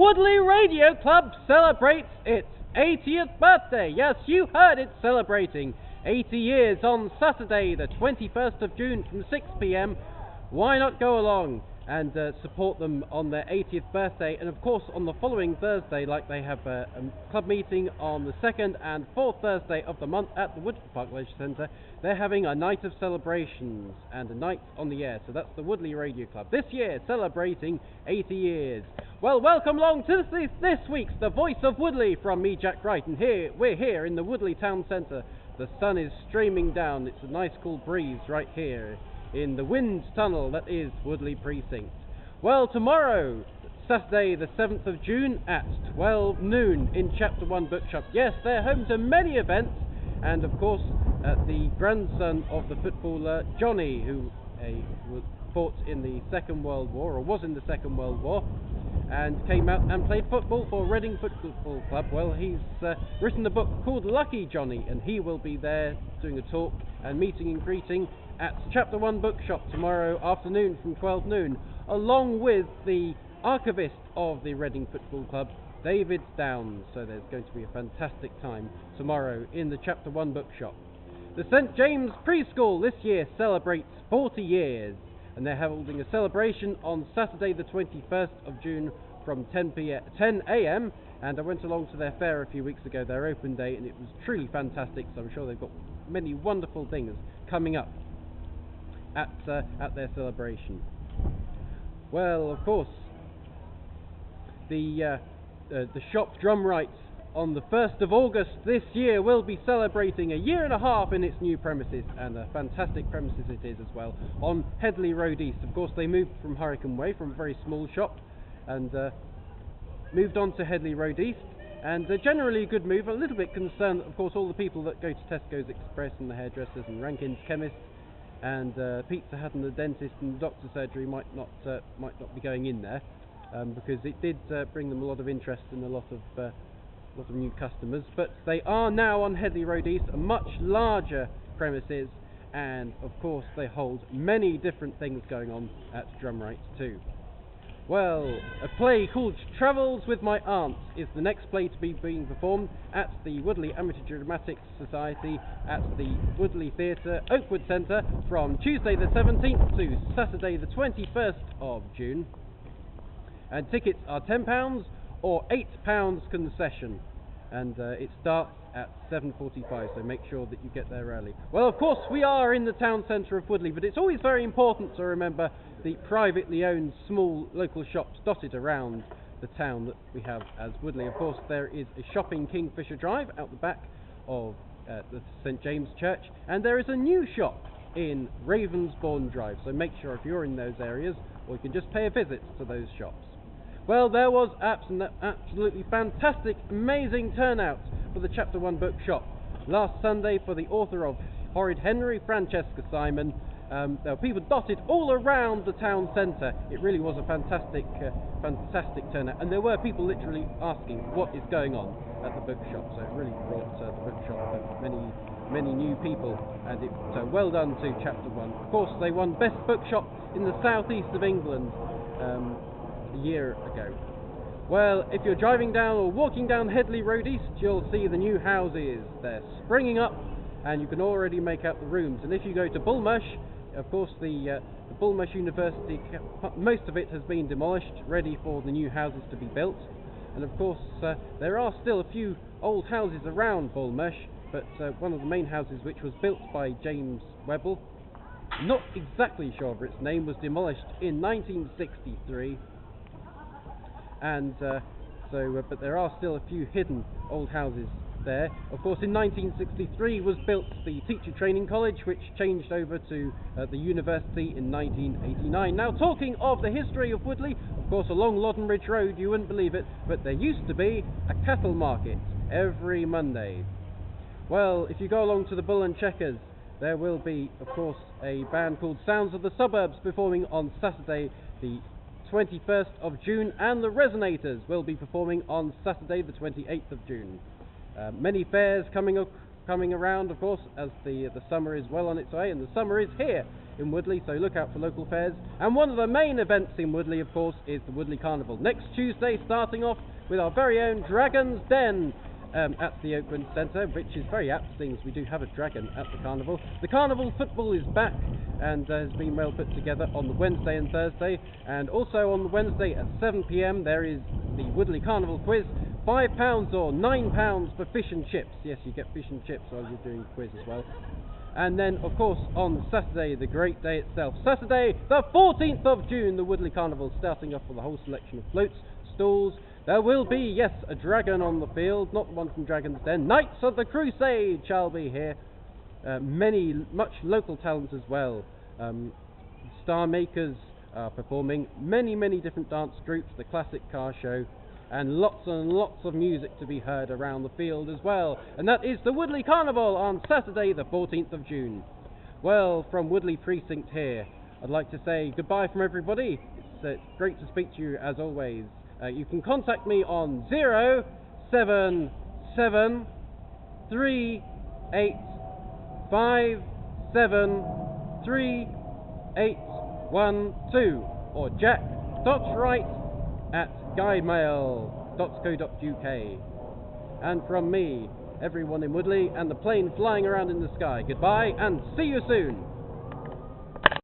Woodley Radio Club celebrates its 80th birthday. Yes, you heard it, celebrating 80 years on Saturday, the 21st of June from 6 p.m. Why not go along and support them on their 80th birthday? And of course, on the following Thursday, like they have a club meeting on the 2nd and 4th Thursday of the month at the Woodley Park Leisure Centre, they're having a night of celebrations and a night on the air. So that's the Woodley Radio Club this year, celebrating 80 years. Well, welcome along to this week's The Voice of Woodley from me, Jack Wright, and we're here in the Woodley Town Centre. The sun is streaming down. It's a nice cool breeze right here in the wind tunnel that is Woodley Precinct. Well, tomorrow, Saturday the 7th of June at 12 noon in Chapter 1 Bookshop. Yes, they're home to many events, and of course the grandson of the footballer Johnny, who fought in the Second World War, or was in the Second World War, and came out and played football for Reading Football Club. Well, he's written a book called Lucky Johnny, and he will be there doing a talk and meeting and greeting at Chapter 1 Bookshop tomorrow afternoon from 12 noon, along with the archivist of the Reading Football Club, David Downs. So there's going to be a fantastic time tomorrow in the Chapter 1 Bookshop. The St James Preschool this year celebrates 40 years, and they're holding a celebration on Saturday the 21st of June from 10 a.m. and I went along to their fair a few weeks ago, their open day, and it was truly fantastic. So I'm sure they've got many wonderful things coming up at their celebration. Well, of course, the shop Drumright on the 1st of August this year will be celebrating a year and a half in its new premises, and a fantastic premises it is as well, on Headley Road East. Of course, they moved from Hurricane Way, from a very small shop, and moved on to Headley Road East, and generally a good move. A little bit concerned that, of course, all the people that go to Tesco's Express and the hairdressers and Rankin's Chemists and Pizza Hut and the dentist and the doctor's surgery might not be going in there, because it did bring them a lot of interest and a lot of new customers. But they are now on Headley Road East, a much larger premises, and of course they hold many different things going on at Drumright too. Well, a play called Travels with My Aunt is the next play to be being performed at the Woodley Amateur Dramatic Society at the Woodley Theatre, Oakwood Centre, from Tuesday the 17th to Saturday the 21st of June. And tickets are £10 or £8 concession, and it starts at 7:45, so make sure that you get there early. Well, of course, we are in the town centre of Woodley, but it's always very important to remember the privately owned small local shops dotted around the town that we have as Woodley. Of course, there is a shop in Kingfisher Drive out the back of the St James Church, and there is a new shop in Ravensbourne Drive, so make sure if you're in those areas, or you can just pay a visit to those shops. Well, there was absolutely fantastic, amazing turnout for the Chapter 1 Bookshop last Sunday for the author of Horrid Henry, Francesca Simon. There were people dotted all around the town centre. It really was a fantastic turnout, and there were people literally asking what is going on at the bookshop. So it really brought the bookshop many new people, and well done to Chapter 1. Of course, they won Best Bookshop in the southeast of England a year ago. Well, if you're driving down or walking down Headley Road East, you'll see the new houses. They're springing up, and you can already make out the rooms. And if you go to Bullmarsh, of course, the Bullmarsh University, most of it has been demolished, ready for the new houses to be built. And of course, there are still a few old houses around Bullmarsh, but one of the main houses, which was built by James Webble, not exactly sure of its name, was demolished in 1963. And but there are still a few hidden old houses there. Of course, in 1963 was built the Teacher Training College, which changed over to the university in 1989. Now, talking of the history of Woodley, of course, along Loddon Ridge Road, you wouldn't believe it, but there used to be a cattle market every Monday. Well, if you go along to the Bull and Checkers, there will be, of course, a band called Sounds of the Suburbs performing on Saturday the 21st of June, and the Resonators will be performing on Saturday the 28th of June. Many fairs coming up coming around, of course, as the summer is well on its way, and the summer is here in Woodley, so look out for local fairs. And one of the main events in Woodley, of course, is the Woodley Carnival. Next Tuesday, starting off with our very own Dragon's Den at the Oakland Centre, which is very apt, seeing as we do have a dragon at the carnival. The carnival football is back and has been well put together on the Wednesday and Thursday, and also on the Wednesday at 7 p.m. there is the Woodley Carnival quiz. £5 or £9 for fish and chips. Yes, you get fish and chips while you're doing the quiz as well. And then, of course, on Saturday, the great day itself, Saturday the 14th of June, the Woodley Carnival, starting off with a whole selection of floats, stalls. There will be, yes, a dragon on the field, not the one from Dragon's Den. Knights of the Crusade shall be here. Much local talent as well. Star Makers are performing, many different dance groups, the classic car show, and lots of music to be heard around the field as well. And that is the Woodley Carnival on Saturday the 14th of June. Well, from Woodley Precinct here, I'd like to say goodbye from everybody. It's great to speak to you as always. You can contact me on 07738573812 or jack.wright@guidemail.co.uk. And from me, everyone in Woodley and the plane flying around in the sky, goodbye and see you soon.